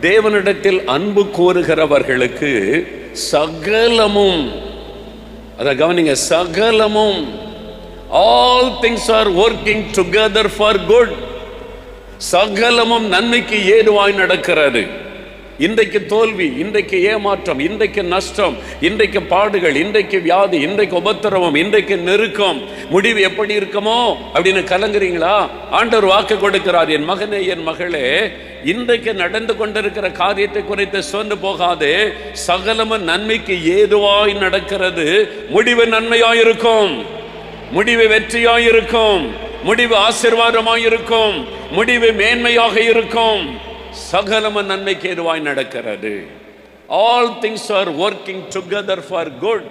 தேவனிடத்தில் அன்பு கோருகிறவர்களுக்கு சகலமும், அதை கவனிங்க, சகலமும், all things are working together for good. சகலமும் நன்மைக்கு ஏதுவாய் நடக்கிறது. இன்றைக்கு தோல்வி, இன்றைக்கு ஏமாற்றம், இன்றைக்கு நஷ்டம், இன்றைக்கு பாடுகள், இன்றைக்கு வியாதி, இன்றைக்கு உபத்திரவம், இன்றைக்கு நெருக்கம், முடிவு எப்படி இருக்குமோ அப்படின்னு கலங்குறீங்களா? ஆண்டவர் வாக்கு கொடுக்கிறார், என் மகனே, என் மகளே, இன்றைக்கு நடந்து கொண்டிருக்கிற காரியத்தை குறித்து சோர்ந்து போகாதே. சகலமும் நன்மைக்கு ஏதுவாய் நடக்கிறது. முடிவு நன்மையாயிருக்கும், முடிவு வெற்றியாயிருக்கும், முடிவு ஆசீர்வாதமாயிருக்கும், முடிவு மேன்மையாக இருக்கும். சகலமும் நன்மைக்கு ஏதுவாய் நடக்கிறது. All things are working together for good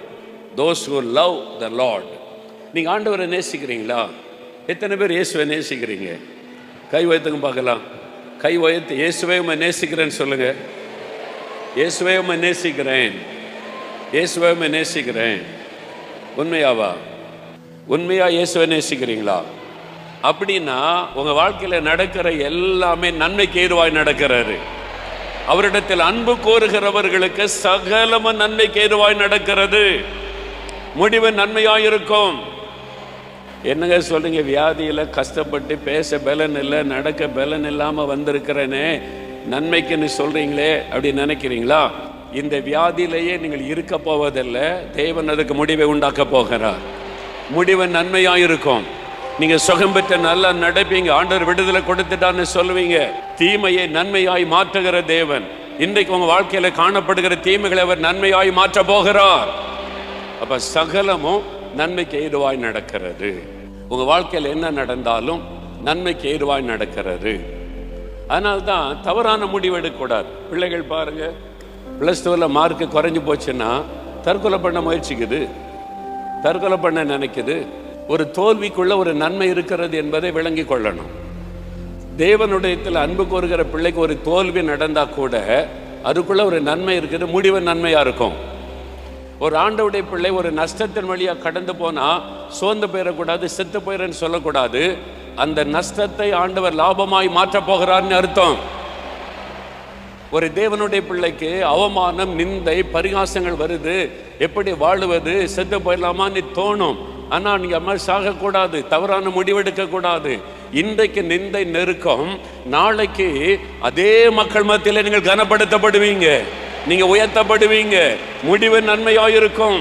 those who love the Lord. நீங்க ஆண்டவரை நேசிக்கிறீங்களா? எத்தனை பேர் இயேசுவை நேசிக்கிறீங்க? கை உயர்த்துங்க பார்க்கலாம். கை உயர்த்து இயேசுவை நேசிக்கிறேன்னு சொல்லுங்க. இயேசுவை நேசிக்கிறேன், இயேசுவை நேசிக்கிறேன். உண்மையாவா? உண்மையா இயேசுவை நேசிக்கிறீங்களா? அப்படின்னா உங்க வாழ்க்கையில நடக்கிற எல்லாமே நன்மைக்கு ஏதுவாய் நடக்கிறது. அவரிடத்தில் அன்பு கோருகிறவர்களுக்கு சகலமும் நன்மைக்கு ஏதுவாய் நடக்கிறது. முடிவு நன்மையாயிருக்கும். என்னங்க சொல்றீங்க? வியாதியில கஷ்டப்பட்டு பேச பலன் இல்லை, நடக்க பலன் இல்லாம வந்திருக்கிறேனே, நன்மைக்குன்னு சொல்றீங்களே அப்படி நினைக்கிறீங்களா? இந்த வியாதியிலேயே நீங்கள் இருக்க போவதில்லை. தேவன் அதுக்கு முடிவை உண்டாக்க போகிறார். முடிவு நன்மையாயிருக்கும். நீங்க சுகம் பெற்ற நல்லா நடப்பீங்க. ஆண்டவர் விடுதலை கொடுத்துட்டான்னு சொல்லுவீங்க. தீமையை நன்மையாய் மாற்றுகிற தேவன் இன்றைக்கு உங்க வாழ்க்கையில காணப்படுகிற தீமைகளை அவர் நன்மையாய் மாற்ற போகிறார். அப்ப சகலமும் நன்மைக்கு ஏதுவாய் நடக்கிறது. உங்க வாழ்க்கையில என்ன நடந்தாலும் நன்மைக்கு ஏதுவாய் நடக்கிறது. அதனால்தான் தவறான முடிவு எடுக்கக்கூடாது. பிள்ளைகள் பாருங்க, +2 மார்க் குறைஞ்சு போச்சுன்னா தற்கொலை பண்ண முயற்சிக்குது, தற்கொலை பண்ண நினைக்குது. ஒரு தோல்விக்குள்ள ஒரு நன்மை இருக்கிறது என்பதை விளங்கி கொள்ளணும். தேவனுடையத்தில் அன்பு கோருகிற பிள்ளைக்கு ஒரு தோல்வி நடந்தா கூட அதுக்குள்ள ஒரு நன்மை இருக்குது. முடிவு நன்மையா இருக்கும். ஒரு ஆண்டவருடைய பிள்ளை ஒரு நஷ்டத்தின் வழியா கடந்து போனா சோர்ந்து போயிடக்கூடாது, செத்து போயிடன்னு சொல்லக்கூடாது. அந்த நஷ்டத்தை ஆண்டவர் லாபமாய் மாற்ற போகிறார்னு அர்த்தம். ஒரு தேவனுடைய பிள்ளைக்கு அவமானம், நிந்தை, பரிகாசங்கள் வருது, எப்படி வாழுவது, செத்து போயிடலாமான்னு தோணும். ஆனா நீங்க அம்மா சாகக்கூடாது, தவறான முடிவெடுக்க கூடாது. இன்றைக்கு நிந்தை, நெருக்கம், நாளைக்கு அதே மக்கள் மத்தியில நீங்கள் கனப்படுத்தப்படுவீங்க, நீங்க உயர்த்தப்படுவீங்க. முடிவு நன்மையாயிருக்கும்.